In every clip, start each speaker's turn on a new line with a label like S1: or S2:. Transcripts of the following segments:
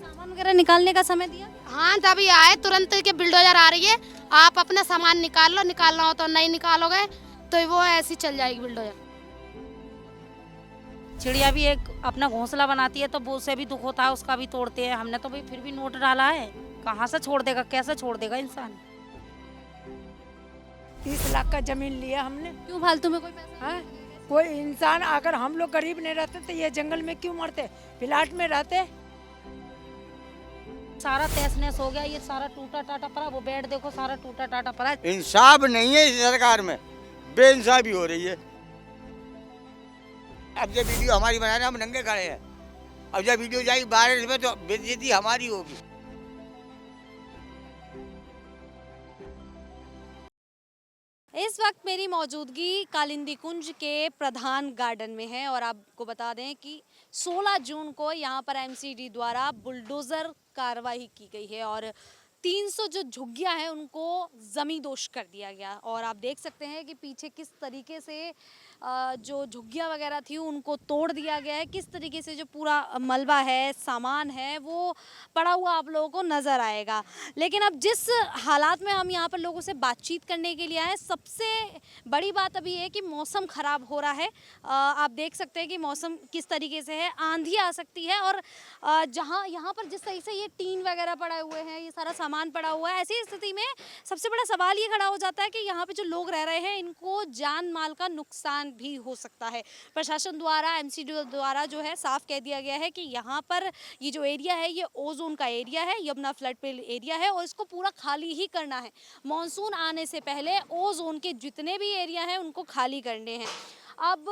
S1: सामान वगैरह निकालने का समय दिया?
S2: हाँ, तभी आए तुरंत के बिल्डोजर आ रही है, आप अपना सामान निकाल लो, निकालना हो तो नहीं निकालोगे तो वो ऐसी चल जाएगी बिल्डोजर।
S3: चिड़िया भी एक अपना घोंसला बनाती है तो वो उसे भी दुख होता है, उसका भी तोड़ते हैं। हमने तो भाई फिर भी नोट डाला है, कहाँ से छोड़ देगा, कैसे छोड़ देगा इंसान।
S4: 30 लाख का जमीन लिया हमने।
S1: क्यों फालतू में कोई पैसा?
S4: हाँ, कोई इंसान अगर हम लोग गरीब नहीं रहते तो ये जंगल में क्यों मरते, प्लाट में रहते।
S3: सारा तहस नहस हो गया, ये सारा टूटा टाटा पड़ा, वो बेड देखो सारा टूटा टाटा पड़ा है।
S5: इंसाफ नहीं है इस सरकार में, बेइंसाफी हो रही है। अब जब वीडियो हमारी बना रहे हम नंगे खड़े हैं, अब जब वीडियो जाएगी बाहर में तो बेइज्जती हमारी होगी।
S1: इस वक्त मेरी मौजूदगी कालिंदी कुंज के प्रधान गार्डन में है और आपको बता दें कि 16 जून को यहाँ पर एमसीडी द्वारा बुलडोज़र कार्रवाई की गई है और 300 जो झुग्गियाँ हैं उनको ज़मींदोज़ कर दिया गया। और आप देख सकते हैं कि पीछे किस तरीके से जो झुग्गियाँ वगैरह थी उनको तोड़ दिया गया है, किस तरीके से जो पूरा मलबा है, सामान है, वो पड़ा हुआ आप लोगों को नज़र आएगा। लेकिन अब जिस हालात में हम यहाँ पर लोगों से बातचीत करने के लिए आए, सबसे बड़ी बात अभी है कि मौसम ख़राब हो रहा है। आप देख सकते हैं कि मौसम किस तरीके से है, आंधी आ सकती है और जहाँ यहाँ पर जिस तरीके से ये टीन वगैरह पड़े हुए हैं, ये सारा सामान पड़ा हुआ है, ऐसी स्थिति में सबसे बड़ा सवाल ये खड़ा हो जाता है कि यहाँ पे जो लोग रह रहे हैं इनको जान माल का नुकसान भी हो सकता है। प्रशासन द्वारा, एमसीडी द्वारा जो है साफ कह दिया गया है कि यहाँ पर ये जो एरिया है ये ओजोन का एरिया है, यमुना फ्लड प्लेन एरिया है और इसको पूरा खाली ही करना है। मॉनसून आने से पहले ओजोन के जितने भी एरिया हैं उनको खाली करने हैं। अब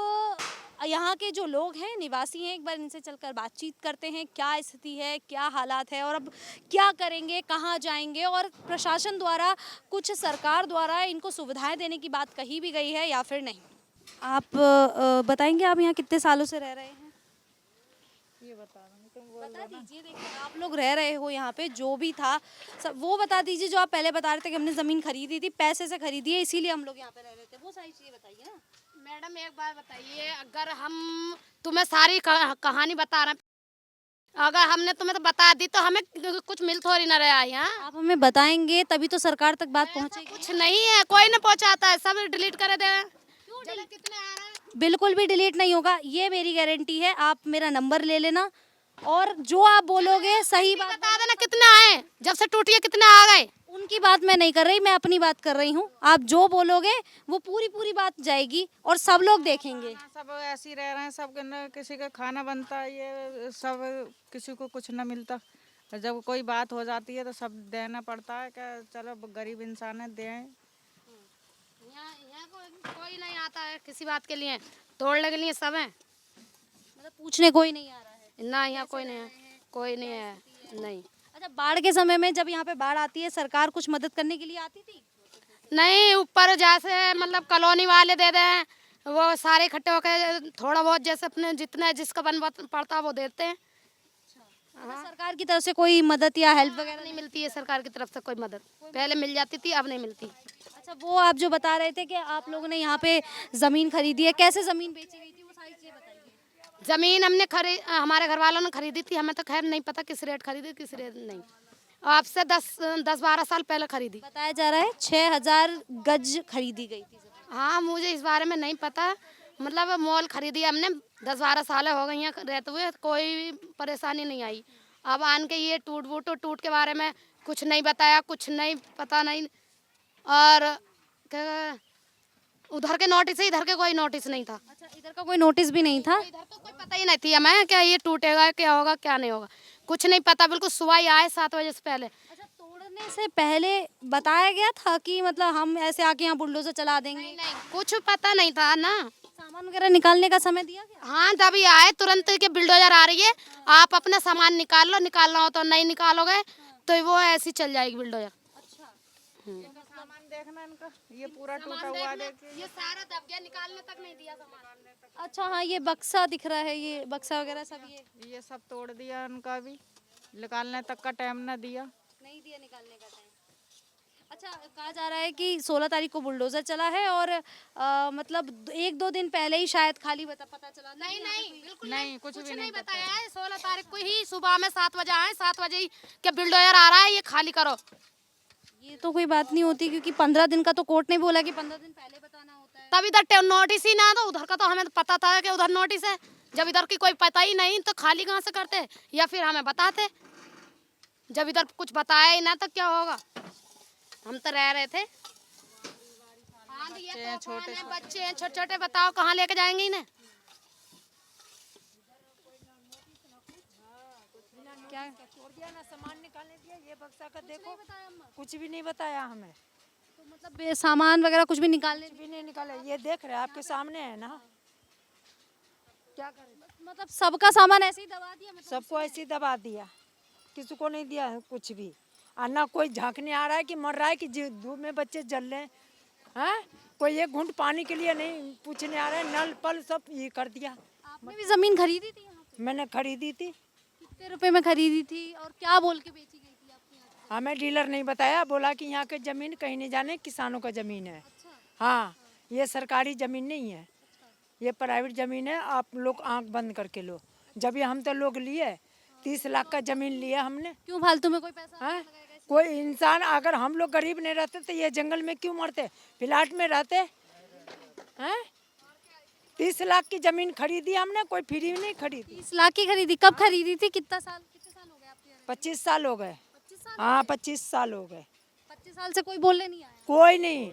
S1: यहाँ के जो लोग हैं, निवासी हैं, एक बार इनसे चलकर बातचीत करते हैं, क्या स्थिति है, क्या हालात है और अब क्या करेंगे, कहाँ जाएंगे और प्रशासन द्वारा, कुछ सरकार द्वारा इनको सुविधाएं देने की बात कही भी गई है या फिर नहीं। आप बताएंगे आप यहाँ कितने सालों से रह रहे हैं?
S4: ये
S1: बता दीजिए, देखिए आप लोग रह रहे हो यहाँ पे, जो भी था सब वो बता दीजिए। जो आप पहले बता रहे थे कि हमने ज़मीन खरीदी थी, पैसे से खरीदी है, इसीलिए हम लोग यहाँ पे रह रहे थे, वो सारी चीज़ें बताइए ना।
S2: मैडम एक बात बताइए, अगर हम तुम्हें सारी कहानी बता रहे हैं, अगर हमने तुम्हें तो बता दी तो हमें कुछ मिल थोड़ी ना रहा है यहाँ।
S1: आप हमें बताएंगे तभी तो सरकार तक बात पहुँचेगी।
S2: कुछ नहीं है, कोई ना पहुँचाता है, सब डिलीट कर दे। कितने आ रहे हैं?
S1: बिल्कुल भी डिलीट नहीं होगा, ये मेरी गारंटी है। आप मेरा नंबर ले लेना और जो आप बोलोगे सही बात
S2: बता देना कितने आए, जब से टूटी है कितने आ गए।
S1: उनकी बात मैं नहीं कर रही, मैं अपनी बात कर रही हूँ। आप जो बोलोगे वो पूरी बात जाएगी और सब लोग देखेंगे।
S6: सब ऐसे ही रह रहे हैं, सब किसी का खाना बनता है, ये सब किसी को कुछ ना मिलता। जब कोई बात हो जाती है तो सब देना पड़ता है कि चलो गरीब इंसान है दें।
S2: यहाँ कोई नहीं आता है किसी बात के लिए, तोड़ने के लिए सब है,
S1: मतलब पूछने कोई नहीं आ रहा है
S2: ना यहाँ कोई नहीं है, कोई नहीं है, नहीं।
S1: अच्छा, बाढ़ के समय में जब यहाँ पे बाढ़ आती है, सरकार कुछ मदद करने के लिए आती थी?
S2: नहीं, ऊपर जैसे मतलब कॉलोनी वाले दे दें, वो सारे इकट्ठे होकर थोड़ा बहुत जैसे अपने जितना जिसका बन पड़ता है वो देते हैं।
S1: मतलब सरकार की तरफ से कोई मदद या हेल्प वगैरह
S2: नहीं मिलती है सरकार की तरफ से कोई मदद, पहले मिल जाती थी, अब नहीं मिलती।
S1: अच्छा, वो आप जो बता रहे थे कि आप लोगों ने यहाँ पे ज़मीन खरीदी है, कैसे ज़मीन बेची गई थी, वो सारी चीज़ें बताइए।
S2: ज़मीन हमने हमारे घर वालों ने खरीदी थी, हमें तो खैर नहीं पता किस रेट खरीदी किस रेट नहीं। आपसे 10-12 साल पहले खरीदी।
S1: बताया जा रहा है 6000 गज खरीदी गई थी ज़मीन।
S2: हाँ, मुझे इस बारे में नहीं पता, मतलब मॉल खरीदी हमने 10-12 साल हो गई हैं रहते हुए, कोई परेशानी नहीं आई। अब आन के ये टूट के बारे में कुछ नहीं बताया, कुछ नहीं पता नहीं। और उधर के नोटिस है, इधर के कोई नोटिस नहीं था।
S1: अच्छा, इधर का कोई नोटिस भी नहीं था?
S2: इधर तो कोई पता ही नहीं थी हमें क्या ये टूटेगा, क्या होगा, क्या नहीं होगा, कुछ नहीं पता। बिल्कुल सुबह ही आए 7 बजे से पहले।
S1: अच्छा, तोड़ने से पहले बताया गया था कि मतलब हम ऐसे आके यहाँ बुलडोजर चला देंगे?
S2: नहीं, कुछ पता नहीं था ना।
S1: सामान वगैरह निकालने का समय दिया गया?
S2: हाँ, तभी आए तुरंत के बिल्डोजर आ रही है, आप अपना सामान निकाल लो, निकालना हो तो नहीं निकालोगे तो वो ऐसी चल जाएगी बिल्डोजर।
S6: सामान देखना इनका, ये पूरा टूटा हुआ देखिए,
S2: ये सारा दब गया, निकालने तक नहीं दिया सामान।
S1: अच्छा, हाँ, ये बक्सा दिख रहा है, ये बक्सा वगैरह सब
S6: ये सब तोड़ दिया उनका भी, निकालने तक का टाइम ना दिया।
S1: नहीं दिया निकालने का टाइम। अच्छा, कहा जा रहा है कि 16 तारीख को बुलडोजर चला है और मतलब 1-2 दिन पहले ही शायद खाली पता चला।
S2: नहीं नहीं बिल्कुल
S6: नहीं, कुछ भी नहीं
S2: बताया है। 16 तारीख को ही सुबह में 7 बजे आए, 7 बजे ही कि बुलडोजर आ रहा है, ये खाली करो।
S1: ये तो कोई बात नहीं होती क्योंकि 15 दिन का तो कोर्ट ने बोला कि 15 दिन पहले बताना होता है।
S2: तब इधर नोटिस ही ना दो, उधर का तो हमें पता था कि उधर नोटिस है। जब इधर की कोई पता ही नहीं तो खाली कहाँ से करते, या फिर हमें बताते। जब इधर कुछ बताया ही ना तो क्या होगा। हम तो रह रहे थे। बच्चे हैं छोटे छोटे, बताओ कहाँ लेके जाएंगे इन्हें।
S4: क्या छोड़ दिया ना, सामान निकालने दिया, ये बक्सा का देखो, कुछ भी नहीं बताया हमें।
S1: तो मतलब सामान वगैरह कुछ भी निकालने
S4: कुछ भी नहीं निकाला, ये देख रहे हैं आपके सामने है ना। क्या करें,
S1: मतलब सबका सामान ऐसे ही दबा दिया मतलब।
S4: सबको ऐसे ही दबा दिया, किसी को नहीं दिया कुछ भी। और ना कोई झांकने आ रहा है कि मर रहा है कि धूप में बच्चे जल रहे हैं। हाँ, कोई एक घूंट पानी के लिए नहीं पूछने आ रहा है। नल पल सब ये कर दिया।
S1: आपने भी जमीन खरीदी थी यहाँ पे?
S4: मैंने खरीदी थी।
S1: कितने रुपए में खरीदी थी और क्या बोल के बेची गई थी आपके यहाँ से?
S4: हमें डीलर नहीं बताया, बोला कि यहाँ की जमीन कहीं नहीं जाने, किसानों का जमीन है। हाँ, ये सरकारी जमीन नहीं है, ये प्राइवेट जमीन है। आप लोग आंख बंद करके लो। जब ये हम तो लोग लिए 30 लाख का जमीन लिया हमने।
S1: क्यों फालतू में कोई पैसा
S4: हाँ,
S1: लगाएगा इसमें?
S4: कोई इंसान अगर हम लोग गरीब नहीं रहते तो ये जंगल में क्यों मरते, प्लाट में रहते हैं। 30 लाख की जमीन खरीदी हमने, कोई फ्री नहीं खरीदी।
S1: 30 लाख की खरीदी? कब खरीदी थी? कितने साल हो गए आपके यहाँ?
S4: 25 साल हो गए।
S1: 25 साल?
S4: हाँ, 25 साल हो गए।
S1: 25 साल से कोई बोलने नहीं आया?
S4: कोई नहीं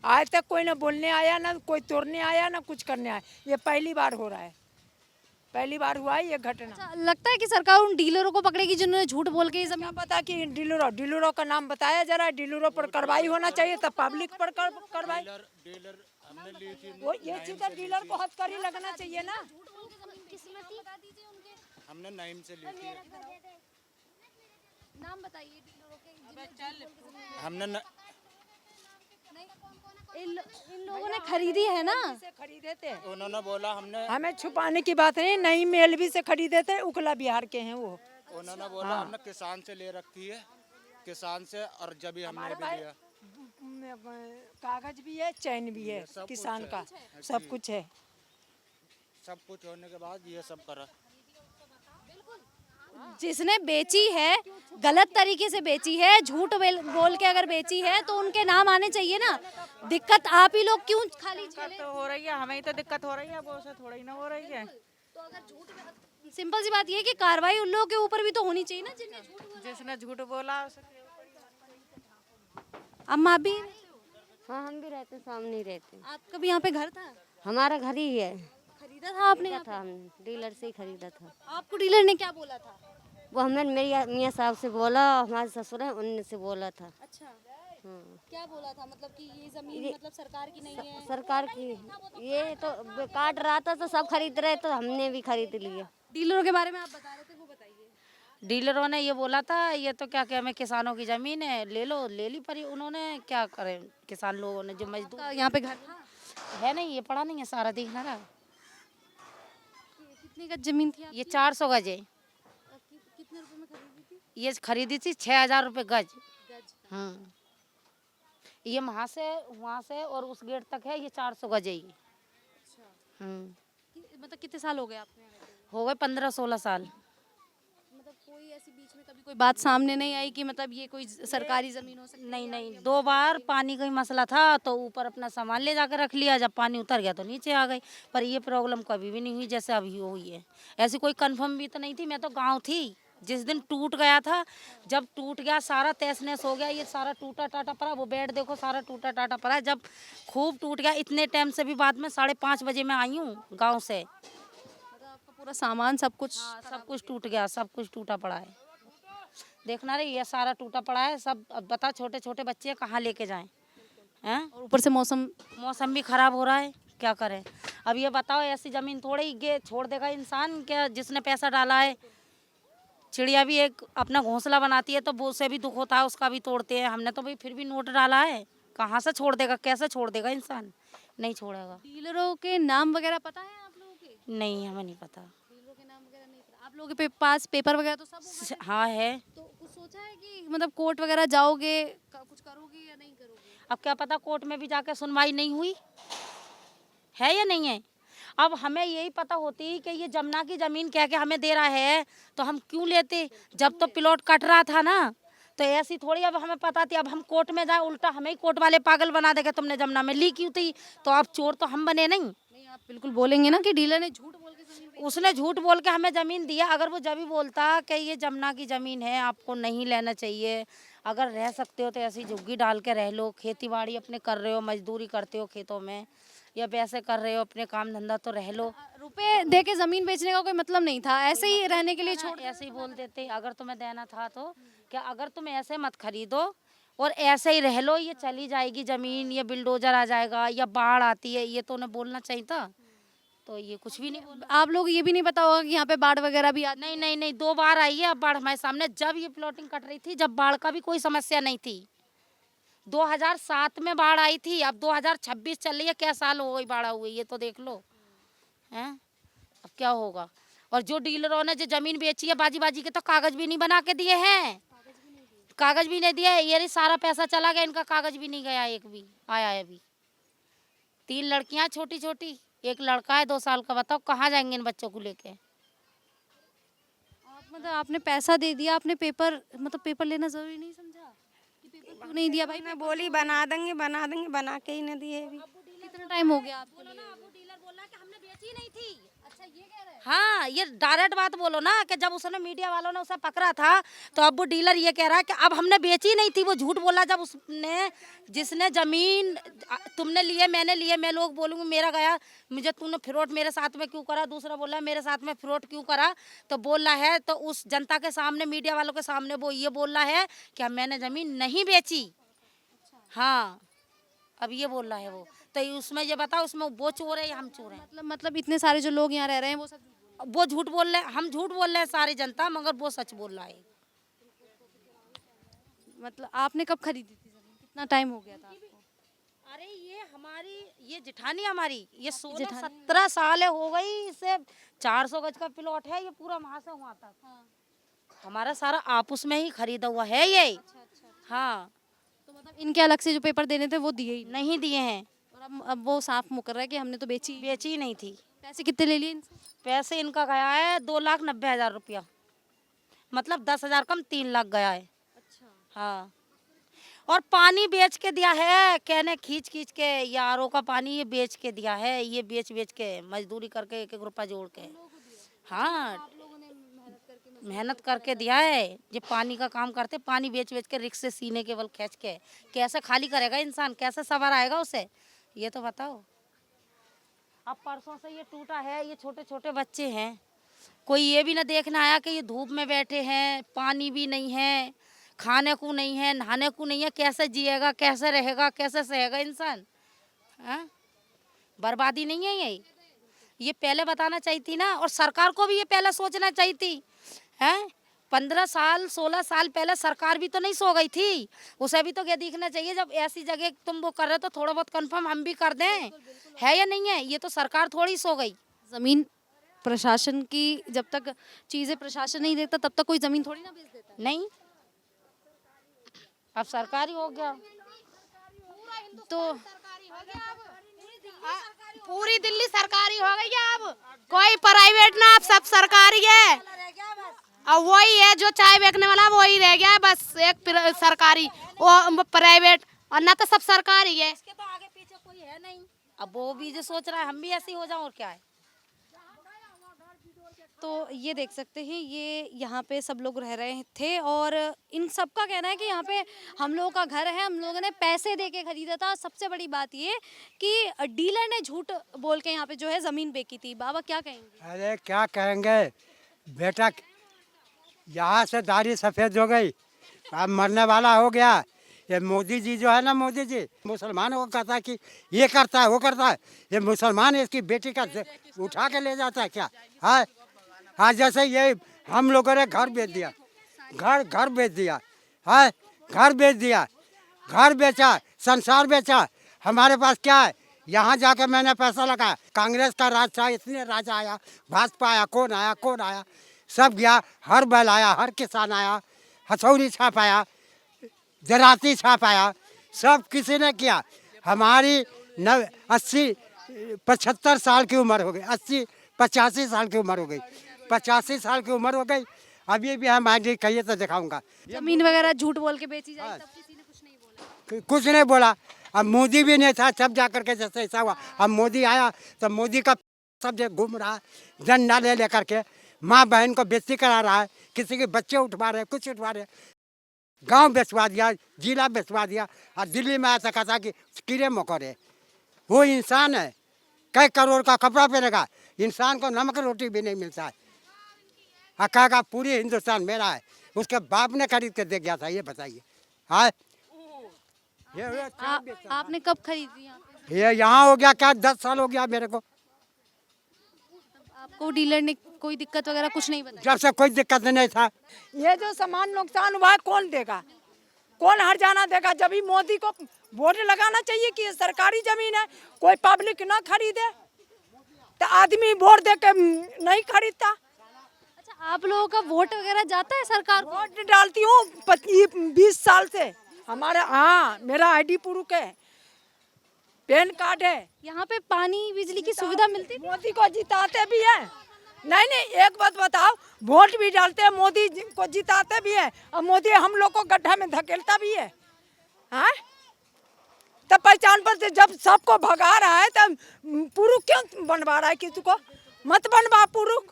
S4: आज तक, कोई ना बोलने आया, ना कोई तोड़ने आया, ना कुछ करने आया। ये पहली बार हो रहा है, पहली बार हुआ है ये घटना।
S1: अच्छा, लगता है कि सरकार उन डीलरों को पकड़ेगी जिन्होंने झूठ बोल के ये
S4: क्या
S1: जमीन।
S4: पता कि डीलरों का नाम बताया जरा। डीलरों पर कार्रवाई होना चाहिए, तब पब्लिक पर कार्रवाई। वो ये चीज डीलर को हथकड़ी लगना चाहिए ना।
S7: हमने नाइम से ली थी।
S1: नाम बताइए डीलरों के।
S7: हमने
S1: इन लोगों ने खरीदी है ना?
S4: से खरीदे थे,
S7: उन्होंने बोला हमने
S4: हमें छुपाने की बात नहीं। नई मेल भी से खरीदे थे, उकला बिहार के हैं वो।
S7: उन्होंने बोला हमने किसान से ले रखी है, किसान से, और जब भी हमने भी लिया।
S4: कागज भी है, चैन भी है, किसान का सब कुछ है।
S7: सब कुछ होने के बाद ये सब करा।
S1: जिसने बेची है, गलत तरीके से बेची है, झूठ बोल के अगर बेची है तो उनके नाम आने चाहिए ना। दिक्कत आप ही लोग क्यों खाली
S6: दिक्कत तो हो रही है, हमें ही तो दिक्कत हो रही है, वो से थोड़ी ना हो रही है।
S1: तो अगर झूठ, सिंपल सी बात ये है कि कार्रवाई उन लोगों के ऊपर भी तो होनी चाहिए ना जिनने झूठ बोला।
S6: जिसने झूठ बोला
S1: अम्मा भी,
S8: हाँ हम भी रहते सामने ही रहते हैं।
S1: आपका भी यहाँ पे घर था?
S8: हमारा घर ही है।
S1: खरीदा था आपने?
S8: खरीदा था हमने, डीलर से ही खरीदा था।
S1: आपको डीलर ने क्या बोला था?
S8: वो हमने मेरी मियाँ साहब से बोला, हमारे ससुर हैं उनने से बोला था।
S1: अच्छा,
S8: हाँ,
S1: क्या बोला था? मतलब कि ये जमीन मतलब सरकार की नहीं है?
S8: सरकार की। ये तो काट रहा था तो सब खरीद रहे, तो हमने भी खरीद लिया।
S1: डीलरों के बारे में आप बता रहे थे, वो बताइए।
S3: डीलरों ने ये बोला था ये तो क्या हमें किसानों की जमीन है, ले लो, ले ली, पर उन्होंने क्या करे, किसान लोगों ने जो मजदूर
S1: यहाँ पे घर था?
S3: है नहीं, ये पड़ा नहीं है सारा, दिखना रहा।
S1: कितनी गज जमीन थी?
S3: ये 400 गज है।
S1: कितने रुपए में खरीदी थी?
S3: ये खरीदी थी 6000 रुपये गज।
S1: गज।
S3: हाँ, ये वहाँ से और उस गेट तक है, ये 400 गज है ये।
S1: मतलब कितने साल हो गए आपको यहाँ रहते हुए?
S3: हो गए 15-16 साल।
S1: मतलब कोई ऐसी बीच में कभी कोई बात सामने नहीं आई कि मतलब ये कोई सरकारी जमीन हो सकती है?
S3: नहीं नहीं, 2 बार पानी का ही मसला था तो ऊपर अपना सामान ले जाकर रख लिया, जब पानी उतर गया तो नीचे आ गई। पर ये प्रॉब्लम कभी भी नहीं हुई जैसे अभी हुई है। ऐसी कोई कंफर्म भी तो नहीं थी। मैं तो गांव थी जिस दिन टूट गया था। जब टूट गया सारा तहस नहस हो गया, ये सारा टूटा टाटा पड़ा, वो बेड देखो सारा टूटा टाटा पड़ा है। जब खूब टूट गया, इतने टाइम से भी बाद में 5:30 बजे मैं आई हूँ गाँव से।
S1: मतलब आपका पूरा सामान सब कुछ?
S3: हाँ, सब कुछ टूट गया, सब कुछ टूटा पड़ा है। देखना रे, ये सारा टूटा पड़ा है सब। अब बता, छोटे छोटे बच्चे कहाँ लेके जाएं हैं?
S1: और ऊपर से मौसम
S3: भी खराब हो रहा है, क्या करें। अब ये बताओ, ऐसी जमीन थोड़ी ही छोड़ देगा इंसान क्या, जिसने पैसा डाला है। चिड़िया भी एक अपना घोंसला बनाती है तो वो उसे भी दुख होता है, उसका भी तोड़ते हैं। हमने तो भाई फिर भी नोट डाला है, कहाँ से छोड़ देगा, कैसे छोड़ देगा इंसान, नहीं छोड़ेगा।
S1: डीलरों के नाम वगैरह पता है आप लोगों के?
S3: नहीं, हमें नहीं पता।
S1: डीलरों के नाम वगैरह नहीं पता? आप लोगों के पास पेपर वगैरह तो सब होगा?
S3: हाँ है।
S1: तो उस सोचा है कि मतलब कोर्ट वगैरह जाओगे, कुछ करोगे या नहीं करोगे?
S3: अब क्या पता कोर्ट में भी जाके सुनवाई नहीं हुई है या नहीं है। अब हमें यही पता होती कि ये जमुना की ज़मीन कह के हमें दे रहा है तो हम क्यों लेते। जब तो प्लॉट कट रहा था ना तो ऐसी थोड़ी अब हमें पता थी। अब हम कोर्ट में जाए उल्टा हमें ही कोर्ट वाले पागल बना देगा, तुमने जमुना में ली क्यों थी। तो अब चोर तो हम बने नहीं।
S1: नहीं, आप बिल्कुल बोलेंगे ना कि डीलर ने झूठ बोल के ज़मीन बेची?
S3: उसने झूठ बोल के हमें ज़मीन दिया। अगर वो जब भी बोलता कि ये जमुना की ज़मीन है, आपको नहीं लेना चाहिए, अगर रह सकते हो तो ऐसी झुग्गी डाल के रह लो, खेती बाड़ी अपने कर रहे हो, मजदूरी करते हो खेतों में या वैसे कर रहे हो अपने काम धंधा तो रह लो।
S1: रुपए दे के ज़मीन बेचने का कोई मतलब नहीं था, ऐसे ही रहने के लिए छोड़।
S3: ऐसे ही बोल देते अगर तुम्हें देना था तो, क्या अगर तुम ऐसे मत खरीदो और ऐसे ही रह लो, ये चली जाएगी ज़मीन, ये बिल्डोजर आ जाएगा या बाढ़ आती है, ये तो उन्हें बोलना चाहिए था। तो ये कुछ भी नहीं बोला।
S1: आप लोग ये भी नहीं पता होगा कि यहाँ पे बाढ़ वगैरह भी आती?
S3: नहीं नहीं नहीं, 2 बार आई है अब बाढ़ हमारे सामने। जब ये प्लॉटिंग कट रही थी, जब बाढ़ का भी कोई समस्या नहीं थी। 2007 में बाढ़ आई थी, अब 2026 चल रही है, क्या साल हो गई बाढ़ हुई, ये तो देख लो हैं। अब क्या होगा। और जो डीलरों ने जो जमीन बेची है बाजी बाजी के, तो कागज भी नहीं बना के दिए हैं, कागज भी नहीं दिया। ये सारा पैसा चला गया, इनका कागज भी नहीं गया, एक भी आया है अभी। 3 लड़कियां छोटी छोटी, एक लड़का है 2 साल का। बताओ कहाँ जाएंगे इन बच्चों को लेके।
S1: आप मतलब आपने पैसा दे दिया, आपने पेपर मतलब पेपर लेना जरूरी नहीं समझा कि पेपर क्यों नहीं दिया भाई?
S9: मैं बोली बना देंगे बना के ही न दिए अभी।
S1: कितना टाइम हो गया आपको लिए?
S3: डीलर बोल रहा है कि हमने बेची नहीं थी।
S1: अच्छा, ये कह रहे हैं?
S3: हाँ, ये डायरेक्ट बात बोलो ना कि जब उसने मीडिया वालों ने उसे पकड़ा था तो अब वो डीलर ये कह रहा है कि अब हमने बेची नहीं थी। वो झूठ बोला। जब उसने जिसने जमीन तुमने लिए मैंने लिए, मैं लोग बोलूँगी मेरा गया, मुझे तूने फ्रॉड मेरे साथ में क्यों करा। दूसरा बोला है मेरे साथ में फ्रॉड क्यों करा। तो बोल रहा है, तो उस जनता के सामने मीडिया वालों के सामने वो ये बोल रहा है कि मैंने जमीन नहीं बेची। हाँ, अब ये बोल रहा है वो। तो उसमें ये बताओ, उसमें वो चोर है या हम चोर हैं।
S1: मतलब इतने सारे जो लोग यहाँ रह रहे हैं वो सब
S3: वो झूठ बोल रहे हैं, हम झूठ बोल रहे हैं सारी जनता, मगर वो सच बोल रहा है।
S1: मतलब आपने कब खरीदी थी जमीन? कितना टाइम हो गया था आपको?
S3: अरे ये हमारी, ये जिठानी हमारी, ये 16-17 साल हो गई। इसे 400 गज का प्लॉट है, ये पूरा वहाँ से वहाँ तक हमारा सारा आपस में ही खरीदा हुआ है ये। हाँ,
S1: तो मतलब इनके अलग से जो पेपर देने थे वो दिए ही नहीं?
S3: नहीं दिए हैं।
S1: और अब वो साफ मुकर रहा है कि हमने तो बेची
S3: ही नहीं थी।
S1: पैसे कितने ले लिए इनसे?
S3: पैसे इनका गया है 2,90,000 रुपया, मतलब 10,000 कम 3 लाख गया है।
S1: अच्छा।
S3: हाँ, और पानी बेच के दिया है, कहने खींच खींच के, यारों का पानी ये बेच के दिया है, ये बेच बेच के मजदूरी करके 1-1 रुपया जोड़ के। हाँ, मेहनत करके दिया है। ये पानी का काम करते, पानी बेच बेच के रिक्शे सीने केवल खींच के, कैसे खाली करेगा इंसान, कैसे सवार आएगा उसे, ये तो बताओ। अब परसों से ये टूटा है, ये छोटे छोटे बच्चे हैं, कोई ये भी ना देखना आया कि ये धूप में बैठे हैं, पानी भी नहीं है, खाने को नहीं है, नहाने को नहीं है, कैसे जिएगा, कैसे रहेगा, कैसे सहेगा इंसान। हाँ, बर्बादी नहीं है ये पहले बताना चाहिए थी ना। और सरकार को भी ये पहले सोचना चाहिए थी। हैं, 15 साल 16 साल पहले सरकार भी तो नहीं सो गई थी, उसे भी तो क्या दिखना चाहिए। जब ऐसी जगह तुम वो कर रहे हो तो थोड़ा बहुत कंफर्म हम भी कर दें, है या नहीं है। ये तो सरकार थोड़ी सो गई।
S1: जमीन प्रशासन की, जब तक चीजें प्रशासन नहीं देखता तब तक कोई जमीन थोड़ी ना बेच देता है।
S3: नहीं, अब सरकारी हो गया
S1: तो
S2: पूरी दिल्ली सरकारी हो गई है। अब कोई प्राइवेट ना, अब सब सरकारी है। अब वही है जो चाय बेचने वाला वही रह गया है, बस एक सरकारी वो प्राइवेट, और ना तो सब सरकारी है।
S3: इसके तो आगे पीछे कोई है नहीं। अब वो भी जो सोच रहा है हम भी ऐसे ही हो जाओ, और क्या है।
S1: तो ये देख सकते हैं, ये यहाँ पे सब लोग रह रहे थे और इन सब का कहना है कि यहाँ पे हम लोगों का घर है, हम लोगों ने पैसे दे के खरीदा था। सबसे बड़ी बात ये कि डीलर ने झूठ बोल के यहाँ पे जो है ज़मीन बेची थी। बाबा क्या कहेंगे?
S10: अरे क्या कहेंगे बेटा, यहाँ से दाढ़ी सफ़ेद हो गई, अब मरने वाला हो गया। ये मोदी जी जो है ना, मोदी जी मुसलमानों को कहता है कि ये करता है वो करता है, ये मुसलमान इसकी बेटी का उठा के ले जाता है क्या। हाँ हाँ, जैसे ये हम लोगों ने घर बेच दिया, घर बेच दिया, हाँ घर बेच दिया, घर बेचा, संसार बेचा। हमारे पास क्या है, यहाँ जाके मैंने पैसा लगाया। कांग्रेस का राज था, इतने राजा आया, भाजपा आया, कौन आया, सब गया, हर बैल आया, हर किसान आया, हथौड़ी छापाया, जराती छापाया, सब किसी ने किया। हमारी 75 साल की उम्र हो गई, 85 साल की उम्र हो गई, 85 साल की उम्र हो गई। अभी भी हम आगे कहिए तो दिखाऊंगा।
S1: जमीन वगैरह झूठ बोल के बेची जाए तब किसी ने कुछ नहीं बोला।
S10: कुछ नहीं बोला। अब मोदी भी नहीं था, तब जाकर के जैसे ऐसा हुआ। अब मोदी आया तो मोदी का सब जगह घूम रहा है, झंडा ले लेकर के माँ बहन को बेइज्जती करा रहा है, किसी के बच्चे उठवा रहे, कुछ उठवा रहे, गांव बेचवा दिया, जिला बेचवा दिया। और दिल्ली में ऐसा कहा कि कीड़े मकोड़े, वो इंसान है, कई करोड़ का कपड़ा पहनेगा, इंसान को नमक रोटी भी नहीं मिलता है। कहा पूरी हिंदुस्तान मेरा है, उसके बाप ने खरीद के दे गया था, ये बताइए। हाँ,
S1: आपने कब खरीदी यहाँ पे?
S10: ये यहाँ हो गया क्या, 10 साल हो गया मेरे को।
S1: आपको डीलर ने कोई दिक्कत वगैरह कुछ नहीं बताई?
S10: जब से कोई दिक्कत नहीं था।
S4: ये जो सामान नुकसान हुआ है कौन देगा, कौन हर्जाना देगा? जब भी मोदी को वोट लगाना चाहिए कि ये सरकारी जमीन है, कोई पब्लिक ना खरीदे, तो आदमी वोट दे के नहीं खरीदता।
S1: अच्छा, आप लोगों का वोट वगैरह जाता है सरकार को?
S4: वोट डालती हूँ 20 साल से। हमारे हाँ, मेरा ID प्रूफ है, पैन कार्ड है।
S1: यहाँ पे पानी बिजली की सुविधा मिलती थी?
S4: मोदी को जिताते भी है। नहीं नहीं, एक बात बताओ, वोट भी डालते हैं, मोदी को जिताते भी है, और मोदी हम लोग को गड्ढा में धकेलता भी है। हाँ, तब पहचान पत्र जब सबको भगा रहा है तब पुरुष क्यों बनवा रहा है? किसी को मत बनवा पुरुष,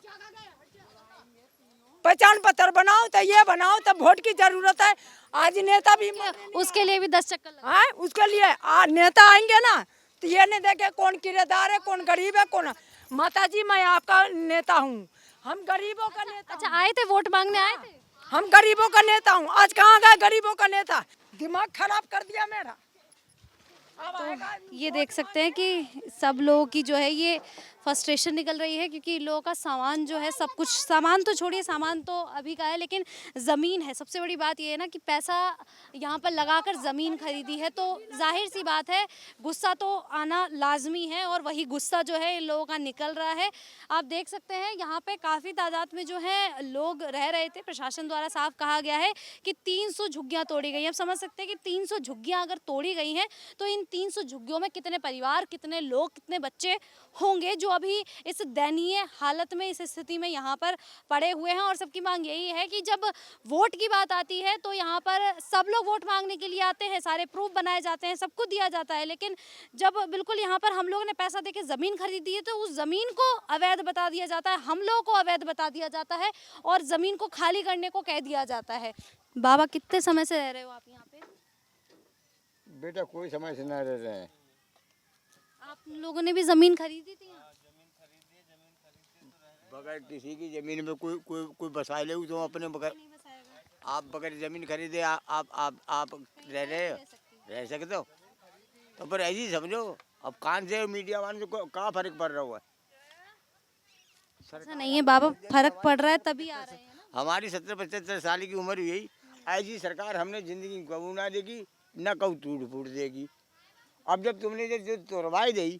S4: पहचान पत्र बनाओ, तो ये बनाओ, तो वोट की जरूरत है। आज नेता भी
S1: उसके लिए भी 10 चक्कर लगे।
S4: हाँ, उसके लिए नेता आएंगे ना, तो ये नहीं देखे कौन किराएदार है, कौन गरीब है, कौन। माता जी, मैं आपका नेता हूँ, हम गरीबों का नेता।
S1: अच्छा, आए थे वोट मांगने आए थे?
S4: हम गरीबों का नेता हूँ। आज कहाँ गए गरीबों का नेता? दिमाग खराब कर दिया मेरा।
S1: ये देख सकते हैं कि सब लोगों की जो है ये फ्रस्ट्रेशन निकल रही है, क्योंकि लोगों का सामान जो है, सब कुछ सामान तो छोड़िए, सामान तो अभी का है, लेकिन ज़मीन है। सबसे बड़ी बात ये है ना कि पैसा यहाँ पर लगाकर ज़मीन खरीदी है, तो जाहिर सी बात है गुस्सा तो आना लाजमी है, और वही गुस्सा जो है इन लोगों का निकल रहा है। आप देख सकते हैं यहाँ पे काफ़ी तादाद में जो है लोग रह रहे थे। प्रशासन द्वारा साफ कहा गया है कि 300 झुग्गियाँ तोड़ी गई हैं। अब समझ सकते हैं कि 300 झुग्गियाँ अगर तोड़ी गई हैं तो इन 300 झुग्गियों में कितने परिवार, कितने लोग, कितने बच्चे होंगे जो अभी इस दयनीय हालत में, इस स्थिति में यहाँ पर पड़े हुए हैं। और सबकी मांग यही है कि जब वोट की बात आती है तो यहाँ पर सब लोग वोट मांगने के लिए आते हैं, सारे प्रूफ बनाए जाते हैं, सबको दिया जाता है, लेकिन जब बिल्कुल यहाँ पर हम लोगों ने पैसा देके ज़मीन खरीदी है तो उस ज़मीन को अवैध बता दिया जाता है, हम लोगों को अवैध बता दिया जाता है और ज़मीन को खाली करने को कह दिया जाता है। बाबा, कितने समय से रह रहे हो आप यहाँ पे?
S5: बेटा कोई समय से न रह रहे हैं।
S1: आप लोगों ने भी ज़मीन खरीदी थी?
S5: बगैर किसी की जमीन में कोई बसा ले तो अपने बगैर, आप बगैर जमीन खरीदे आप रह सकते हो? तो पर ऐसे ही समझो। अब कान से मीडिया वालों को कहाँ फर्क पड़ रहा हुआ है?
S1: ऐसा नहीं है बाबा, फर्क पड़ रहा है तभी आ रहे हैं ना।
S5: हमारी 70-75 साल की उम्र हुई, ऐसी सरकार हमने जिंदगी कबू ना देगी, न कब टूट फूट देगी। अब जब तुमने जो तोड़वाई दी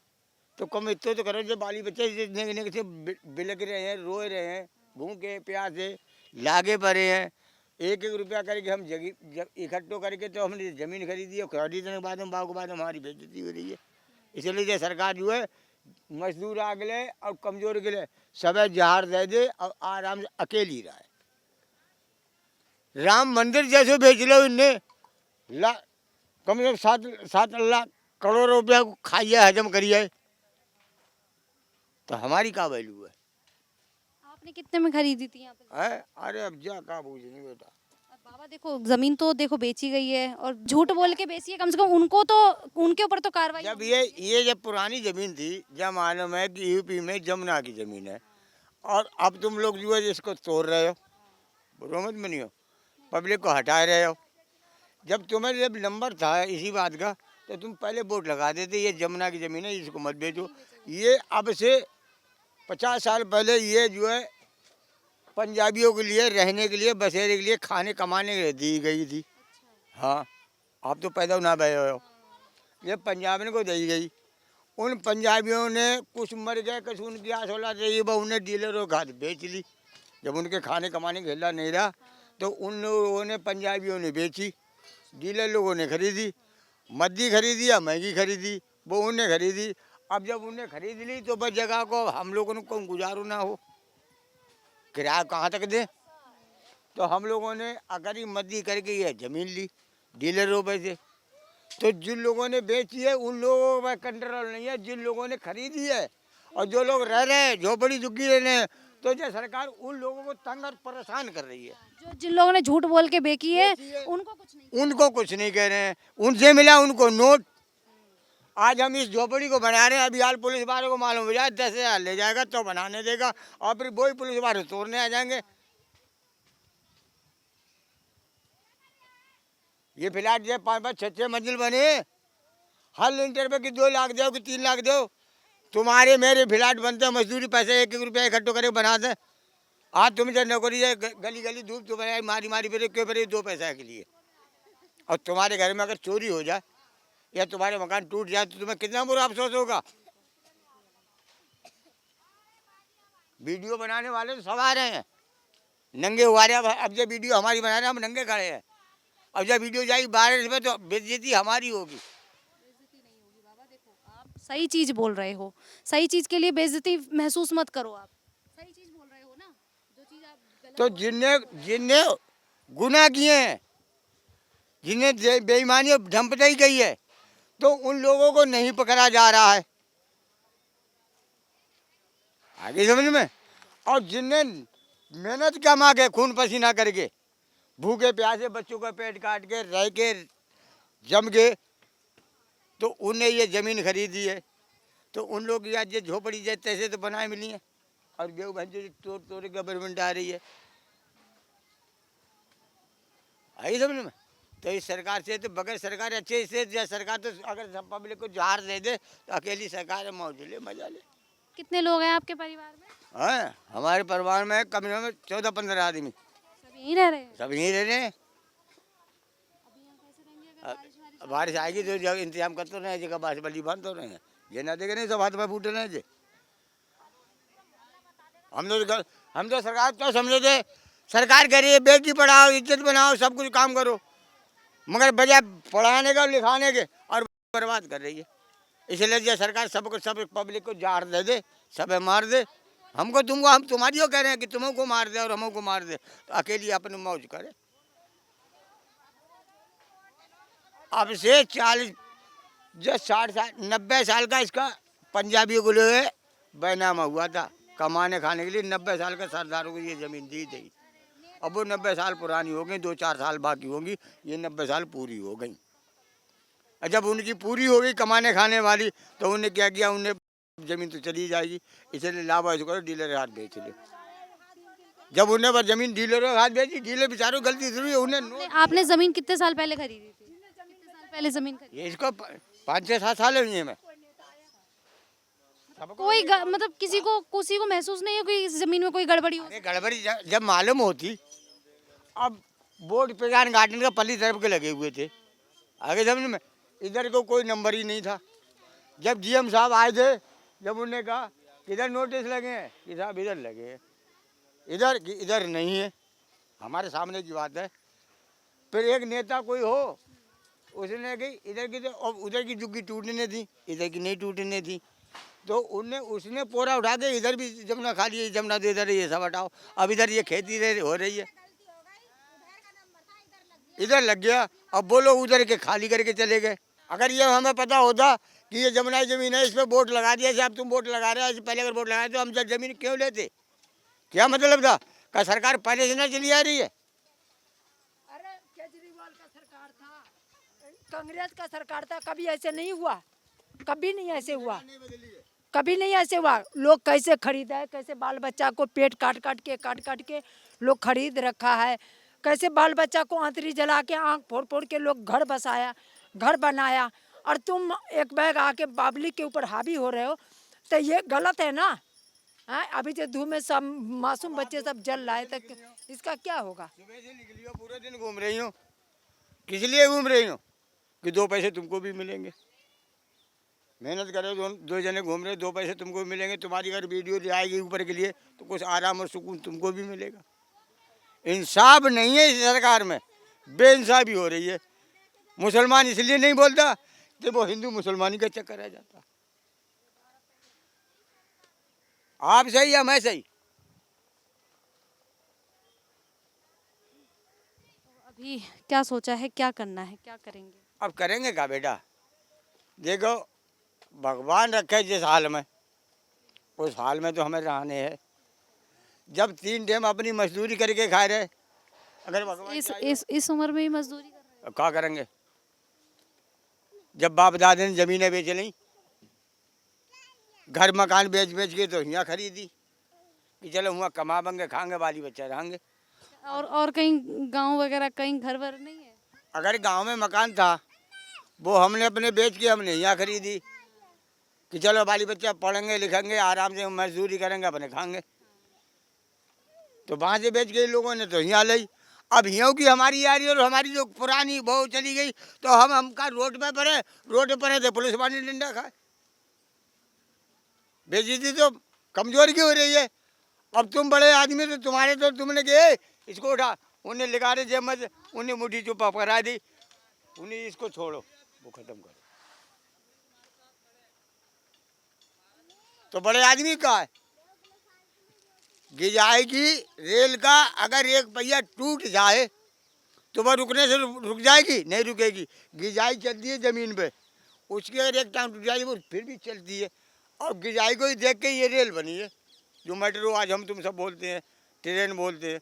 S5: तो कम इतना तो करो। जब बाली बच्चे से बिलक रहे हैं, रोए रहे हैं, भूखे प्यासे लागे पड़े हैं, 1-1 रुपया करके हम जब इकट्ठो करके तो हमने ज़मीन खरीदी है। खरीदने के बाद हमारी बेइज्जती हो रही है। इसलिए जो सरकार जो है मजदूर आ गए और कमजोर गए सब जहार दे दे और आराम से अकेली रहा है। राम मंदिर जैसे भेज लो इनने, कम से कम 7 लाख करोड़ रुपया खाइए, हजम करिए, तो हमारी क्या वैल्यू है?
S1: आपने कितने में खरीदी थी यहाँ पे?
S5: है? अरे अब जा का पूछनी बेटा।
S1: अब बाबा देखो, जमीन तो देखो बेची गई है और झूठ बोल के बेची है, कम से कम उनको तो, उनके ऊपर तो कार्रवाई।
S5: जब ये जब पुरानी जमीन थी, जब मालूम है कि यूपी में जमुना की जमीन है, और अब तुम लोग जो है इसको तोड़ रहे हो, बुरा मत मनियो, पब्लिक को हटा रहे हो। जब तुम्हें जब नंबर था इसी बात का तो तुम पहले वोट लगा देते, ये जमुना की ज़मीन है, इसको मत बेचो। ये अब से 50 साल पहले ये जो है पंजाबियों के लिए, रहने के लिए, बसेरे के लिए, खाने कमाने के लिए दी गई थी। हाँ, आप तो पैदा ना भय हो। ये पंजाबियों को दी गई, उन पंजाबियों ने कुछ मर गए, कुछ उनकी आस औलाद रही, वो उन्हें डीलरों का हाथ बेच ली। जब उनके खाने कमाने के हिला नहीं रहा तो उन लोगों ने, पंजाबियों ने बेची, डीलर लोगों ने खरीदी, मद्दी खरीदी या महंगी खरीदी, वो उन्हें खरीदी। अब जब उन्हें खरीद ली तो बस जगह को हम लोगों को गुजारो ना हो, किराया कहाँ तक दें। तो हम लोगों ने अकरी मद्दी करके ये ज़मीन ली डीलरों पे से। तो जिन लोगों ने बेची है उन लोगों पर कंट्रोल नहीं है, जिन लोगों ने खरीदी है और जो लोग रह रहे हैं झोपड़ी झुग्गी रह रहे हैं, तो ये सरकार उन लोगों को तंग और परेशान कर रही है।
S1: जो जिन लोगों ने झूठ बोल के बेची है उनको कुछ नहीं,
S5: उनको कुछ नहीं कह रहे हैं, उनसे मिला उनको नोट। आज हम इस झोपड़ी को बना रहे हैं, अभी हाल पुलिस वाले को मालूम हो जाए 10,000 ले जाएगा तो बनाने देगा, और फिर वही पुलिस वाले तोड़ने आ जाएंगे। ये फ्लैट जो 5-5, 6-6 मंजिल बने, हर लिंटर पे कि 2 लाख दो कि 3 लाख दो, तुम्हारे मेरे फ्लैट बनते हैं, मजदूरी पैसे 1-1 रुपया इकट्ठो करके बना दे। आज तुम जब नौकरी है, गली गली धूप तो बनाए, मारी मारी फिर क्यों फिर 2 पैसा के लिए। और तुम्हारे घर में अगर चोरी हो जाए या तुम्हारे मकान टूट जाए तो तुम्हें कितना बुरा अफसोस होगा। वीडियो बनाने वाले तो सब आ रहे हैं, नंगे हुआ रहे हैं। अब जब वीडियो हमारी बना रहे हैं, हम नंगे खड़े हैं। अब जब वीडियो जाएगी वायरल पे तो बेइज्जती हमारी होगी।
S1: सही चीज बोल रहे हो, सही चीज के लिए बेइज्जती महसूस मत करो। आप सही चीज बोल रहे हो ना, जो चीज आप गलत
S5: तो जिनने गुनाह किए हैं, जिन्हें बेईमानी और ढंपटाई की है, तो उन लोगों को नहीं पकड़ा जा रहा है। आगे समझ में। और जिनने मेहनत कमा के खून पसीना करके भूखे प्यासे बच्चों का पेट काट के रह के जम के तो उन्हें ये ज़मीन खरीदी है, तो उन लोग या ये झोपड़ी जैसे तैसे तो बनाए मिली है, और गेहूँ भैंस तोड़ तोड़ के गवर्नमेंट आ रही है। आई समझ में। तो इस सरकार से तो बगैर सरकार अच्छे से, सरकार तो अगर सब पब्लिक को जहार दे दे तो अकेली सरकार मौज ले, मजा ले।
S1: कितने लोग हैं आपके परिवार में?
S5: हाँ, हमारे परिवार में कम से कम 14-15 आदमी,
S1: सब यहीं रह रहे हैं?
S5: सब यहीं रह रहे हैं। बारिश आएगी तो जगह इंतजाम करते रहे, जगह बारिश बल्ली बंद हो रहे हैं, ये ना देखे नहीं सब हाथ में फूट रहे हैं। हम तो सरकार तो समझे थे, सरकार कह रही है बेटी पढ़ाओ, इज्जत बनाओ, सब कुछ काम करो, मगर बजाय पढ़ाने का लिखाने के और बर्बाद कर रही है। इसलिए जो सरकार सबको, सब पब्लिक को जार दे दे, सब मार दे, हमको तुमको, हम तुम्हारी कह रहे हैं कि तुमको मार दे और हमको मार दे, तो अकेली अपनी मौज करे। अब से 40 जो 60 साल 90 साल का इसका पंजाबियों को लिए बैनामा हुआ था कमाने खाने के लिए। 90 साल के सरदारों को ये ज़मीन दी थी। अब वो 90 साल पुरानी हो गई, 2-4 साल बाकी होंगी, ये 90 साल पूरी हो गई। और जब उनकी पूरी हो गई कमाने खाने वाली, तो उन्हें क्या किया, उन्हें ज़मीन तो चली जाएगी, इसलिए लाभ करो डीलर हाथ बेच ले। जब उन्हें बस ज़मीन डीलरों के हाथ बेची, डीलर बेचारों गलती जरूरी है उन्हें।
S1: आपने जमीन कितने साल पहले खरीदी थी? कितने साल पहले जमीन खरीदी?
S5: ये इसको 5-6-7 साल हुई है। मैं
S1: कोई मतलब किसी को महसूस नहीं है कि इस जमीन में कोई गड़बड़ी हो?
S5: अरे गड़बड़ी जब मालूम होती, अब बोर्ड प्रधान गार्डन का पल्ली तरफ के लगे हुए थे, आगे समझ में, इधर को कोई नंबर ही नहीं था। जब जीएम साहब आए थे, जब उन्होंने कहा इधर नोटिस लगे हैं कि साहब इधर लगे हैं, इधर नहीं है, हमारे सामने की बात है। फिर एक नेता कोई हो, उसने कही इधर की तो, और उधर की जुग्गी टूटने थी, इधर की नहीं टूटने थी, तो उसने पोरा उठा के इधर भी जमुना खा लिया, जमुना दे इधर ये सब हटाओ। अब इधर ये खेती हो रही है, इधर लग गया, अब वो लोग उधर के खाली करके चले गए। अगर ये हमें पता होता कि ये जमुना जमीन है, इस पर बोर्ड लगा दिया, जैसे अब तुम बोर्ड लगा रहे हो, पहले अगर बोर्ड लगाए तो हम जब जमीन क्यों लेते, क्या मतलब था? क्या सरकार पहले से ना चली आ रही है?
S4: अरे केजरीवाल का सरकार था, कांग्रेस का सरकार था, कभी ऐसे नहीं हुआ, कभी नहीं ऐसे हुआ, कभी नहीं ऐसे हुआ। लोग कैसे खरीदा है, कैसे बाल बच्चा को पेट काट काट के लोग खरीद रखा है, कैसे बाल बच्चा को आंतरी जला के आंख फोड़ फोड़ के लोग घर बसाया, घर बनाया, और तुम एक बैग आके पब्लिक के ऊपर हावी हो रहे हो, तो ये गलत है ना। हाँ, अभी जो धूप में सब मासूम बच्चे सब जल रहे, तक इसका क्या होगा?
S5: सुबह से निकली हो, पूरे दिन घूम रही हो, किस लिए घूम रही हो? कि 2 पैसे तुमको भी मिलेंगे। मेहनत करे, 2 जने घूम रहे, 2 पैसे तुमको भी मिलेंगे। तुम्हारी अगर वीडियो आएगी ऊपर के लिए तो कुछ आराम और सुकून तुमको भी मिलेगा। इंसाफ नहीं है इस सरकार में, बेइंसाफी हो रही है। मुसलमान इसलिए नहीं बोलता कि वो हिंदू मुसलमानी का चक्कर रह जाता। आप सही या मैं सही?
S1: अभी क्या सोचा है, क्या करना है, क्या करेंगे?
S5: अब करेंगे क्या बेटा? देखो, भगवान रखे जिस हाल में, उस हाल में तो हमें रहने हैं। जब 3 टाइम अपनी मजदूरी करके खा रहे, अगर भगवान
S1: इस उम्र में ही मजदूरी कर रहे
S5: तो क्या करेंगे? जब बाप दादे ने जमीनें बेच ली, घर मकान बेच बेच के तो यहाँ खरीदी कि चलो वहाँ कमाएंगे, खाएंगे, बाली बच्चा रहेंगे।
S1: हैं? और कहीं गांव वगैरह कहीं घर वर नहीं है?
S5: अगर गांव में मकान था, वो हमने अपने बेच के हमने यहाँ खरीदी कि चलो बाली बच्चा पढ़ेंगे लिखेंगे, आराम से मजदूरी करेंगे, अपने खाएंगे। तो वहाँ से बेच के लोगों ने तो यहाँ ली। अब यहाँ की हमारी आ रही है और हमारी जो पुरानी बहू चली गई, तो हमका रोड पे पड़े, रोड पे तो पुलिस वाली डंडा खाए। बेइज्जती तो कमजोर की हो रही है। अब तुम बड़े आदमी, तो तुम्हारे तो तुमने कहे इसको उठा, उन्हें लिखा रहे जेब में से, उन्हें मुट्ठी चुप करा दी, उन्हें इसको छोड़ो, वो खत्म करो। तो बड़े आदमी का है गिजाएगी रेल का, अगर एक पहिया टूट जाए तो वह रुकने से रुक जाएगी? नहीं रुकेगी। गिजाई चलती है जमीन पे, उसकी अगर एक टांग टूट जाएगी वो फिर भी चलती है। और गिजाई को ही देख के ये रेल बनी है, जो मेट्रो आज हम तुम सब बोलते हैं, ट्रेन बोलते हैं,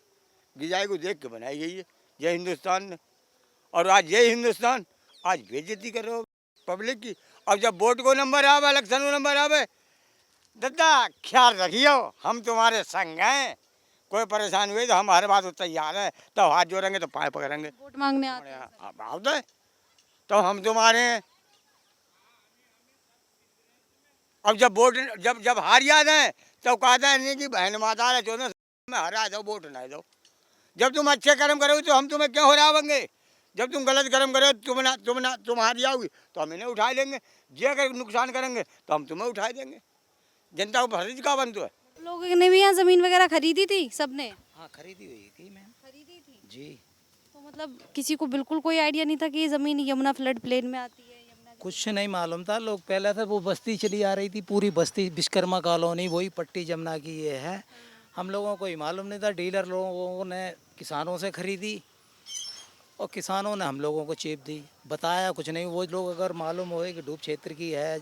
S5: गिजाई को देख के बनाई गई है ये हिंदुस्तान ने। और आज ये हिंदुस्तान आज बेइज्जती कर रहे हो पब्लिक की। अब जब वोट को नंबर आवे, इलेक्शन को नंबर आवे, दादा ख्याल रखियो, हम तुम्हारे संग हैं, कोई परेशान हुए तो हम हर बात तैयार है, तो हाथ जोड़ेंगे तो पाए पकड़ेंगे।
S1: वोट मांगने आते हैं?
S5: आओ तो हम तुम्हारे हैं। अब जब वोट जब हार याद है तो कहता है नहीं कि बहन माता है 14 में हरा दो, वोट ना दो। जब तुम अच्छे कर्म करोगे तो हम तुम्हें क्यों हरावेंगे? जब तुम गलत कर्म करो, तुम हार जाओगे तो हम इन्हें उठा लेंगे। जे अगर नुकसान करेंगे तो हम तुम्हें उठा देंगे। जनता को फर्ज का बंद है।
S1: लोगों ने भी यहाँ जमीन वगैरह खरीदी थी सबने?
S11: हाँ खरीदी हुई थी मैम।
S1: खरीदी थी
S11: जी।
S1: तो मतलब किसी को बिल्कुल कोई आइडिया नहीं था कि ये जमीन यमुना फ्लड प्लेन में आती है?
S11: कुछ नहीं मालूम था। लोग पहले से वो बस्ती चली आ रही थी, पूरी बस्ती विश्वकर्मा कॉलोनी, वही पट्टी जमुना की ये है। हम लोगों को ही मालूम नहीं था। डीलर लोगों ने किसानों से खरीदी और किसानों ने हम लोगों को चेप दी, बताया कुछ नहीं। वो लोग अगर मालूम हो कि डूब क्षेत्र की है,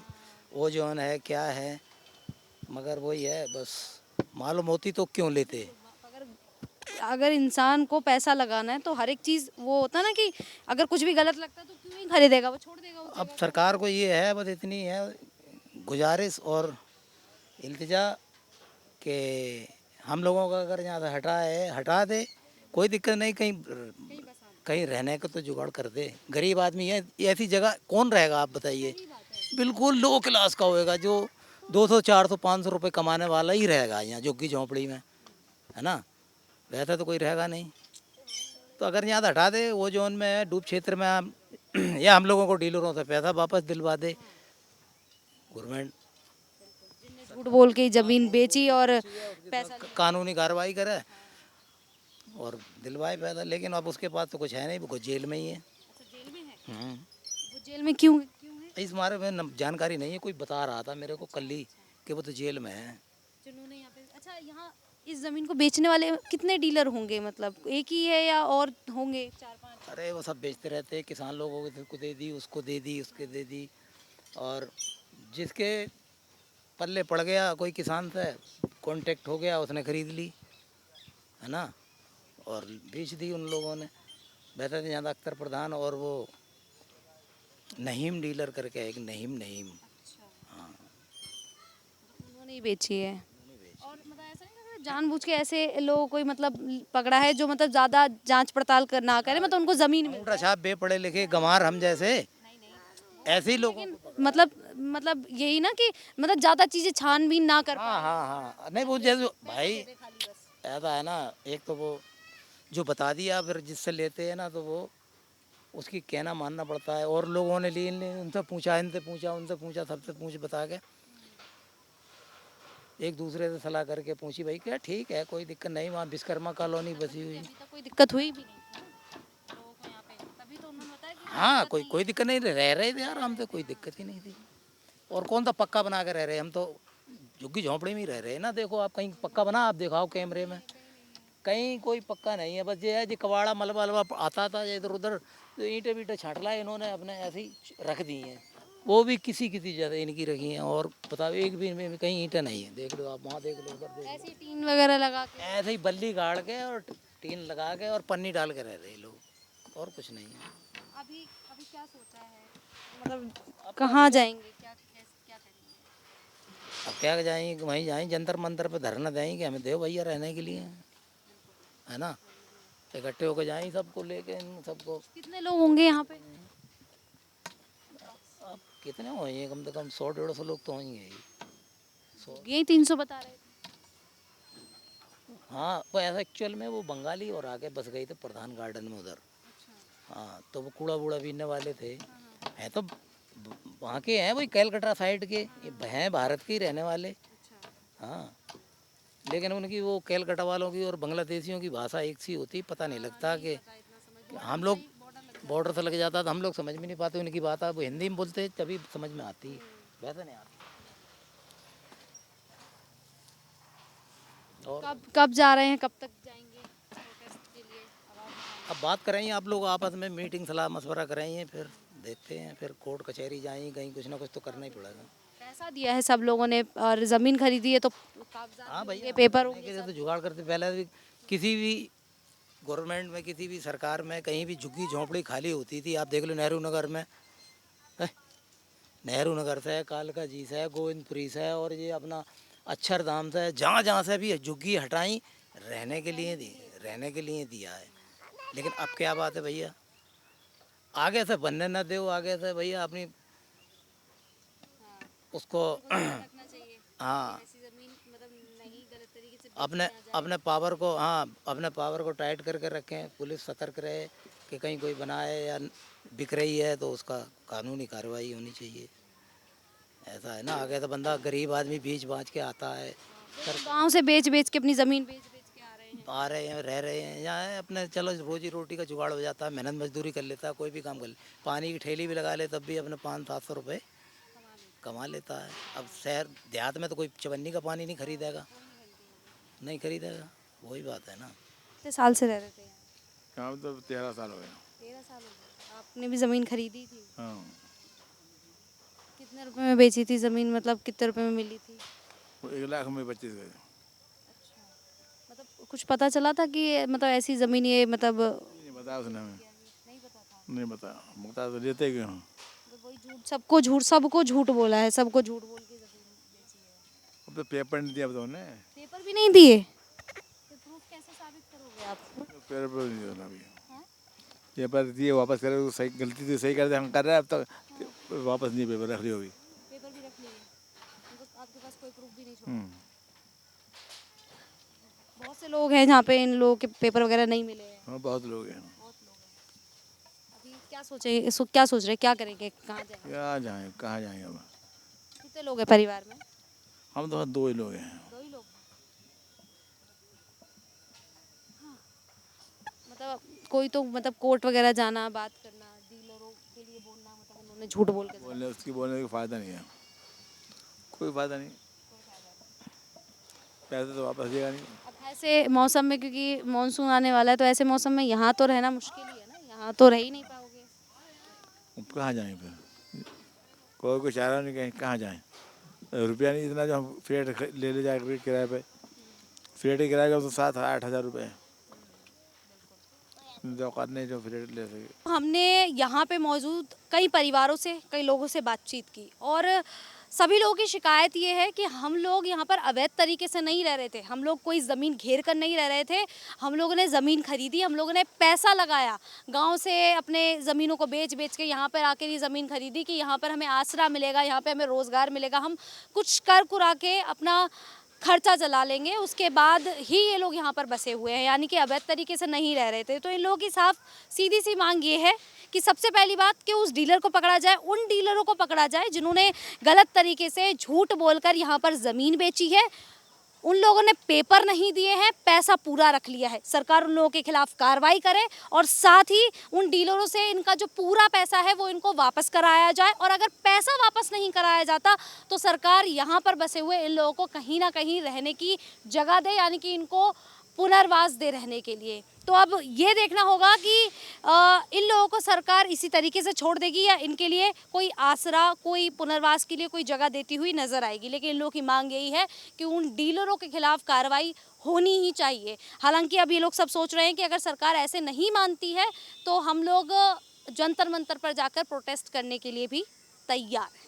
S11: वो जोन है क्या है, मगर वही है, बस मालूम होती तो क्यों लेते।
S1: अगर इंसान को पैसा लगाना है तो हर एक चीज वो होता है ना कि अगर कुछ भी गलत लगता है तो क्यों ही खरीदेगा, वो छोड़ देगा उस
S11: अब
S1: जगह
S11: सरकार को ये है, बस इतनी है गुजारिश और इल्तिजा कि हम लोगों का अगर यहाँ से हटा दे, कोई दिक्कत नहीं, कहीं रहने का तो जुगाड़ कर दे। गरीब आदमी है, ऐसी जगह कौन रहेगा आप बताइए? बिल्कुल लो क्लास का होएगा, जो 200 400 500 रुपये कमाने वाला ही रहेगा यहाँ झुग्गी झोंपड़ी में, है ना। वैसा तो कोई रहेगा नहीं। तो अगर यहाँ से हटा दे, वो जोन में है डूब क्षेत्र में, या हम लोगों को डीलरों से पैसा वापस दिलवा दे गवर्नमेंट।
S1: झूठ बोल के जमीन बेची और पैसा
S11: कानूनी कार्रवाई करे और दिलवाए पैसा। लेकिन अब उसके पास तो कुछ है नहीं, वो जेल में ही है।
S1: जेल में है? वो जेल में क्यों है?
S11: इस बारे में जानकारी नहीं है। कोई बता रहा था मेरे को कल ही कि वो तो जेल में है।
S1: जिन्होंने यहाँ पे, अच्छा यहाँ इस जमीन को बेचने वाले कितने डीलर होंगे? मतलब एक ही है या और होंगे 4-5?
S11: अरे वो सब बेचते रहते हैं। किसान लोगों को दे दी, उसको दे दी, उसके दे दी, और जिसके पल्ले पड़ गया, कोई किसान से कांटेक्ट हो गया, उसने खरीद ली, है ना, और बेच दी उन लोगों ने। वैसे तो ज़्यादा अख्तर प्रधान और वो नहीम डीलर करके एक नहीम। हाँ,
S1: उन्होंने ही बेची है। और मतलब ऐसा नहीं लग रहा जानबूझ के ऐसे लोग कोई मतलब पकड़ा है जो मतलब ज्यादा जांच पड़ताल ना करे, मतलब उनको जमीन मिल
S11: उल्टा छाप बेपढ़े लिखे गंवार हम जैसे ऐसे ही लोगों को।
S1: मतलब यही ना कि मतलब ज्यादा चीजें छानबीन ना कर पाए।
S11: हाँ नहीं, वो जैसे भाई ऐसा है ना, एक तो वो जो बता दिया, फिर जिससे लेते हैं ना तो वो उसकी कहना मानना पड़ता है। और लोगों ने लिए, उनसे पूछा, इनसे पूछा, उनसे पूछा, सबसे पूछ बता के एक दूसरे से सलाह करके पूछी भाई क्या ठीक है कोई दिक्कत नहीं, वहाँ विश्वकर्मा कॉलोनी बसी हुई।
S1: अभी तक कोई दिक्कत हुई भी नहीं लोगों को यहाँ पे, तभी तो उन्होंने बताया कि
S11: हाँ कोई दिक्कत नहीं, रह रहे थे आराम से, कोई दिक्कत ही नहीं थी। और कौन सा पक्का बना के रह रहे, हम तो झुग्गी झोंपड़ी में ही रह रहे हैं ना। देखो आप कहीं पक्का बना, आप दिखाओ कैमरे में, कहीं कोई पक्का नहीं है। बस ये है जी कबाड़ा मलबा अलबा आता था इधर उधर, तो ईंटें बीटे छाट लाए इन्होंने अपने ऐसे ही रख दी हैं, वो भी किसी जगह इनकी रखी हैं। और बताओ एक भी इनमें कहीं ईंटें नहीं है, देख लो आप वहाँ देख लो उधर देख
S1: ऐसी टीन वगैरह लगा के
S11: लो, ऐसे ही बल्ली गाड़ के और टीन लगा के और पन्नी डाल के रह रहे लोग, और कुछ नहीं है।
S1: अभी अभी क्या सोचा है, मतलब कहाँ जाएंगे, क्या करेंगे?
S11: अब क्या जाएंगे, वहीं जाएंगे जंतर मंतर पे धरना देंगे, हमें दो भैया रहने के लिए, है ना। इकट्ठे होकर जाएंगे सबको लेके, इन सबको।
S1: कितने लोग होंगे यहाँ पे?
S11: अब कितने होंगे, कम से कम 100-150 लोग तो होंगे ही।
S1: यही 300 बता रहे थे।
S11: हाँ वो ऐसा एक्चुअल में वो बंगाली और आके बस गई थे प्रधान गार्डन में उधर। हाँ तो वो कूड़ा वूड़ा बीनने वाले थे, हैं तो वहाँ के हैं, वही कैलकटा साइड के हैं, भारत के ही रहने वाले। हाँ लेकिन उनकी वो कैलकटा वालों की और बांग्लादेशियों की भाषा एक सी होती, पता नहीं लगता कि हम लोग बॉर्डर से लग जाता तो हम लोग समझ में नहीं पाते उनकी बात। वो हिंदी में बोलते तभी समझ में आती है, वैसे नहीं आती। और
S1: कब जा रहे हैं, कब तक जाएंगे प्रोटेस्ट के लिए?
S11: अब बात करेंगे आप लोग आपस में, मीटिंग सलाह मशवरा करेंगे, फिर देखते हैं, फिर कोर्ट कचहरी जाएंगे, कहीं कुछ ना कुछ तो करना ही पड़ेगा।
S1: पैसा दिया है सब लोगों ने और जमीन खरीदी है तो कागजात
S11: हाँ
S1: होंगे,
S11: भैया,
S1: पेपर
S11: होने के लिए तो जुगाड़ करते। पहले भी किसी भी गवर्नमेंट में, किसी भी सरकार में कहीं भी झुग्गी झोंपड़ी खाली होती थी, आप देख लो नेहरू नगर में, नेहरू नगर से, कालका जी से, गोविंदपुरी से, और ये अपना अक्षरधाम से, जहाँ जहाँ से भी झुग्गी हटाई रहने के लिए दिया है। लेकिन अब क्या बात है भैया, आगे से बनने न दो, आगे से भैया अपनी उसको हाँ अपने पावर को, हाँ अपने पावर को टाइट करके रखें, पुलिस सतर्क रहे कि कहीं कोई बनाए या बिक रही है तो उसका कानूनी कार्रवाई होनी चाहिए। ऐसा है ना, आगे तो बंदा गरीब आदमी बीच बाँच के आता है,
S1: गांव से बेच बेच के अपनी जमीन बेच बेच के
S11: आ रहे हैं, रह रहे हैं यहाँ है, अपने चलो रोजी रोटी का जुगाड़ हो जाता है, मेहनत मजदूरी कर लेता है, कोई भी काम कर ले, पानी की ठेली भी लगा ले तब भी अपने 500-700 रुपये कमा लेता है। अब शहर देहात में तो कोई चवन्नी का पानी नहीं खरीदेगा, वही बात है ना।
S1: कितने साल से रह रहे थे यहाँ?
S7: हम तो 13 साल हो गए।
S1: 13 साल हो गए। आपने भी जमीन खरीदी थी?
S7: हाँ
S1: कितने रुपए में बेची थी जमीन, मतलब कितने रुपए में मिली थी?
S7: वो 1,00,000 में 25 गए।
S1: मतलब कुछ पता चला था कि मतलब ऐसी जमीन ये मतलब
S7: नहीं बताया उसने हमें,
S1: नहीं पता था?
S7: नहीं बता तो लेते क्यों हम।
S1: तो वही झूठ, सबको झूठ बोला है, सबको झूठ बोल के जमीन बेची है।
S7: अब तो पेपर नहीं दिया बताओ ने,
S1: पेपर भी नहीं दिए तो प्रूफ कैसे साबित करोगे आप?
S7: पेपर नहीं दिया अभी। पेपर दिए वापस करे, वो सही गलती थी सही कर दे, हम कर रहे हैं अब तक वापस नहीं, पेपर रख लियो अभी।
S1: पेपर भी रख लिए, मतलब आपके पास कोई प्रूफ भी नहीं छोड़ा? बहुत से लोग हैं जहाँ पे इन लोगों के पेपर वगैरह नहीं मिले हैं।
S7: हाँ बहुत लोग हैं।
S1: अभी क्या सोच रहे हैं, क्या करेंगे, कहाँ जाएंगे?
S7: कहाँ जाएंगे अब।
S1: कितने लोग हैं परिवार में?
S7: हम तो 2 ही लोग हैं।
S1: 2 ही लोग? हाँ। मतलब कोई तो मतलब कोर्ट वगैरह जाना, बात करना, डीलरों के लिए बोलना, मतलब उन्होंने झूठ बोल के
S7: बोलने का फ़ायदा नहीं है, कोई फ़ायदा नहीं, पैसे तो वापस देगा नहीं।
S1: अब ऐसे मौसम में, क्योंकि मानसून आने वाला है, तो ऐसे मौसम में यहाँ तो रहना मुश्किल ही है ना, यहाँ तो रह ही नहीं पाओगे।
S7: अब कहाँ जाएँ फिर, कोई चारा नहीं, कहीं कहाँ जाएँ, रुपया नहीं इतना जो हम फ्लैट ले जाए किराए पे, फ्लैट ही किराए का तो 7-8 हज़ार रुपये, औकात नहीं जो फ्लैट ले सके।
S1: हमने यहाँ पे मौजूद कई परिवारों से, कई लोगों से बातचीत की और सभी लोगों की शिकायत ये है कि हम लोग यहाँ पर अवैध तरीके से नहीं रह रहे थे, हम लोग कोई ज़मीन घेर कर नहीं रह रहे थे, हम लोगों ने ज़मीन खरीदी, हम लोगों ने पैसा लगाया, गांव से अपने ज़मीनों को बेच बेच के यहाँ पर आकर ये ज़मीन खरीदी कि यहाँ पर हमें आसरा मिलेगा, यहाँ पे हमें रोज़गार मिलेगा, हम कुछ कर कुरा के अपना खर्चा चला लेंगे, उसके बाद ही ये लोग यहाँ पर बसे हुए हैं, यानी कि अवैध तरीके से नहीं रह रहे थे। तो इन लोगों की साफ सीधी सी मांग ये है कि सबसे पहली बात कि उस डीलर को पकड़ा जाए, उन डीलरों को पकड़ा जाए जिन्होंने गलत तरीके से झूठ बोलकर यहाँ पर ज़मीन बेची है। उन लोगों ने पेपर नहीं दिए हैं, पैसा पूरा रख लिया है। सरकार उन लोगों के खिलाफ कार्रवाई करे और साथ ही उन डीलरों से इनका जो पूरा पैसा है वो इनको वापस कराया जाए। और अगर पैसा वापस नहीं कराया जाता तो सरकार यहाँ पर बसे हुए इन लोगों को कहीं ना कहीं रहने की जगह दे, यानी कि इनको पुनर्वास दे रहने के लिए। तो अब ये देखना होगा कि इन लोगों को सरकार इसी तरीके से छोड़ देगी या इनके लिए कोई आसरा, कोई पुनर्वास के लिए कोई जगह देती हुई नजर आएगी। लेकिन इन लोगों की मांग यही है कि उन डीलरों के खिलाफ कार्रवाई होनी ही चाहिए। हालांकि अब ये लोग सब सोच रहे हैं कि अगर सरकार ऐसे नहीं मानती है तो हम लोग जंतर मंतर पर जाकर प्रोटेस्ट करने के लिए भी तैयार हैं।